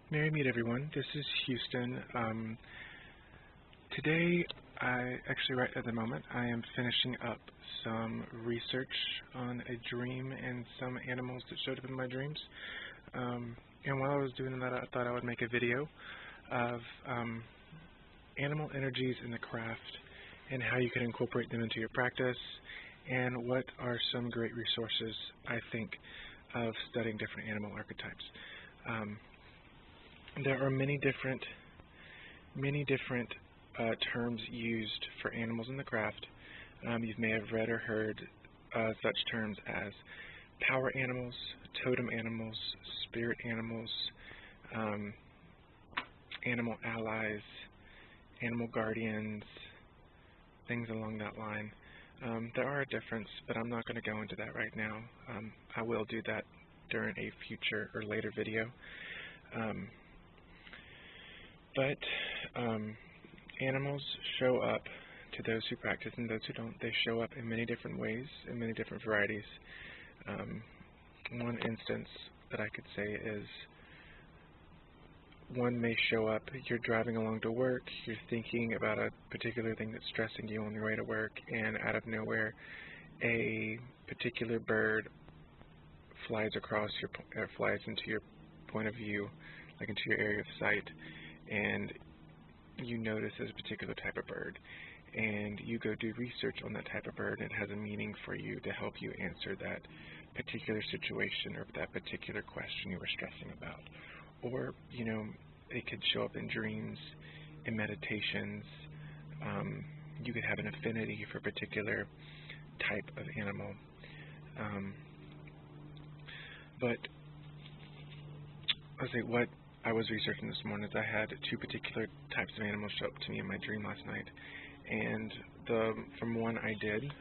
Merry meet everyone. This is Houston. Today, right at the moment, I am finishing up some research on a dream and some animals that showed up in my dreams. And while I was doing that, I thought I would make a video of animal energies in the craft and how you can incorporate them into your practice, and what are some great resources, I think, of studying different animal archetypes. There are many different terms used for animals in the craft. You may have read or heard such terms as power animals, totem animals, spirit animals, animal allies, animal guardians, things along that line. There are a difference, but I'm not going to go into that right now. I will do that during a future or later video. But animals show up to those who practice, and those who don't. They show up in many different ways, in many different varieties. One instance that I could say is one may show up, you're driving along to work, you're thinking about a particular thing that's stressing you on your way to work, and out of nowhere, a particular bird flies into your point of view, like into your area of sight, and you notice there's a particular type of bird, and you go do research on that type of bird, and it has a meaning for you to help you answer that particular situation or that particular question you were stressing about. Or, it could show up in dreams, in meditations. You could have an affinity for a particular type of animal. But I'll say what I was researching this morning is I had two particular types of animals show up to me in my dream last night. And from one I did,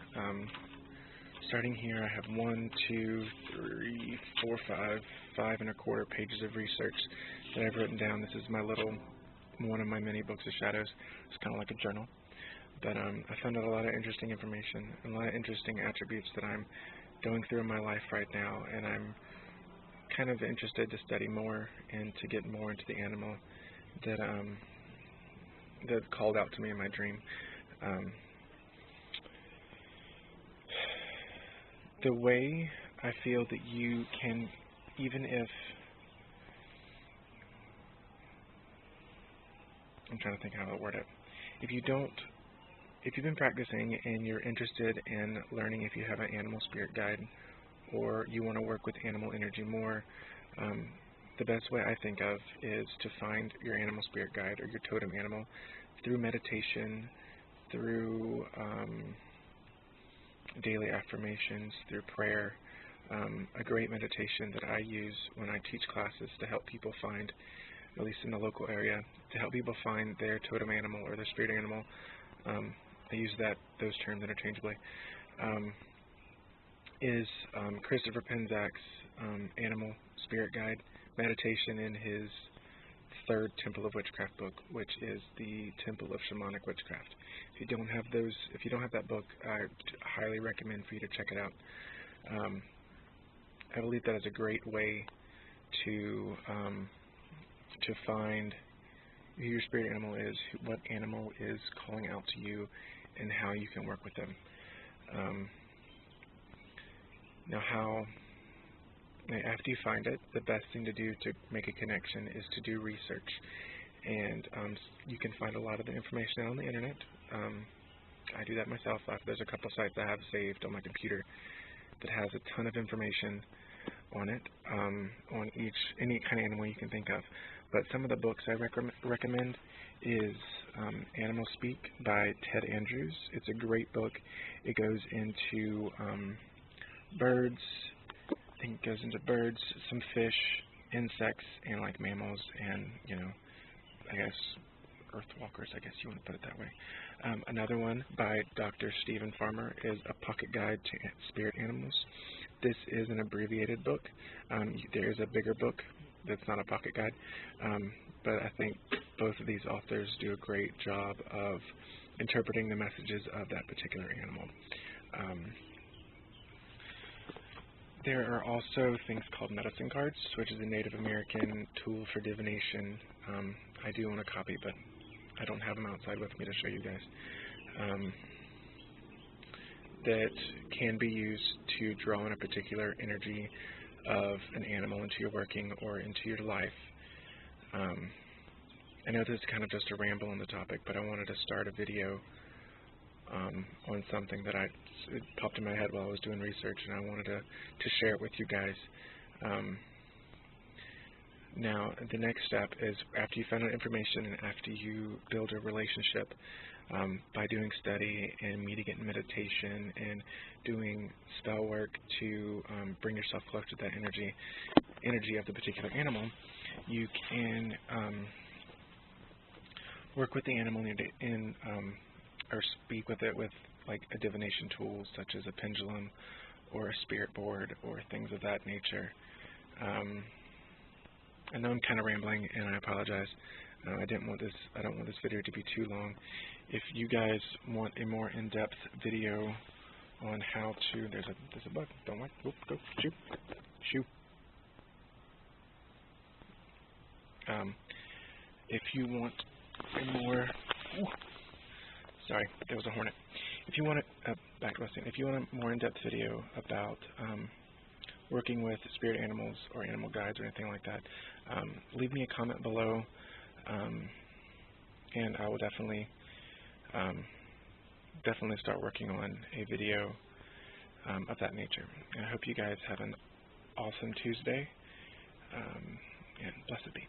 starting here, I have 5.25 pages of research that I've written down. This is one of my many books of shadows. It's kind of like a journal. But I found out a lot of interesting information, a lot of interesting attributes that I'm going through in my life right now, and I'm kind of interested to study more and to get more into the animal that called out to me in my dream. The way I feel that you can, even if I'm trying to think how to word it. If you've been practicing and you're interested in learning if you have an animal spirit guide, or you want to work with animal energy more, the best way I think of is to find your animal spirit guide or your totem animal through meditation, through daily affirmations, through prayer. A great meditation that I use when I teach classes to help people find, at least in the local area, to help people find their totem animal or their spirit animal. I use those terms interchangeably. Is Christopher Penczak's Animal Spirit Guide meditation in his third Temple of Witchcraft book, which is the Temple of Shamanic Witchcraft. If you don't have that book, I highly recommend for you to check it out. I believe that is a great way to find who your spirit animal is, what animal is calling out to you, and how you can work with them. Now, after you find it, the best thing to do to make a connection is to do research. And you can find a lot of the information out on the internet. I do that myself. There's a couple sites I have saved on my computer that has a ton of information on it, on any kind of animal you can think of. But some of the books I recommend is Animal Speak by Ted Andrews. It's a great book. It goes into birds. I think it goes into birds, some fish, insects, and like mammals, and I guess earthwalkers, I guess you want to put it that way. Another one by Dr. Stephen Farmer is A Pocket Guide to Spirit Animals. This is an abbreviated book. There is a bigger book that's not a pocket guide, but I think both of these authors do a great job of interpreting the messages of that particular animal. There are also things called medicine cards, which is a Native American tool for divination. I do own a copy, but I don't have them outside with me to show you guys. That can be used to draw in a particular energy of an animal into your working or into your life. I know this is kind of just a ramble on the topic, but I wanted to start a video on something that it popped in my head while I was doing research, and I wanted to share it with you guys. Now, the next step is after you find out information and after you build a relationship by doing study and meeting it in meditation and doing spell work to bring yourself closer to that energy of the particular animal, you can work with the animal or speak with it with like a divination tool such as a pendulum or a spirit board or things of that nature. I know I'm kind of rambling, and I apologize. I don't want this video to be too long. If you guys want a more in-depth video on how to, there's a bug. Don't like. Whoop, go shoot, shoot. If you want a more, sorry, there was a hornet. If you want if you want a more in-depth video about working with spirit animals or animal guides or anything like that, leave me a comment below, and I will definitely start working on a video of that nature. And I hope you guys have an awesome Tuesday, and blessed be.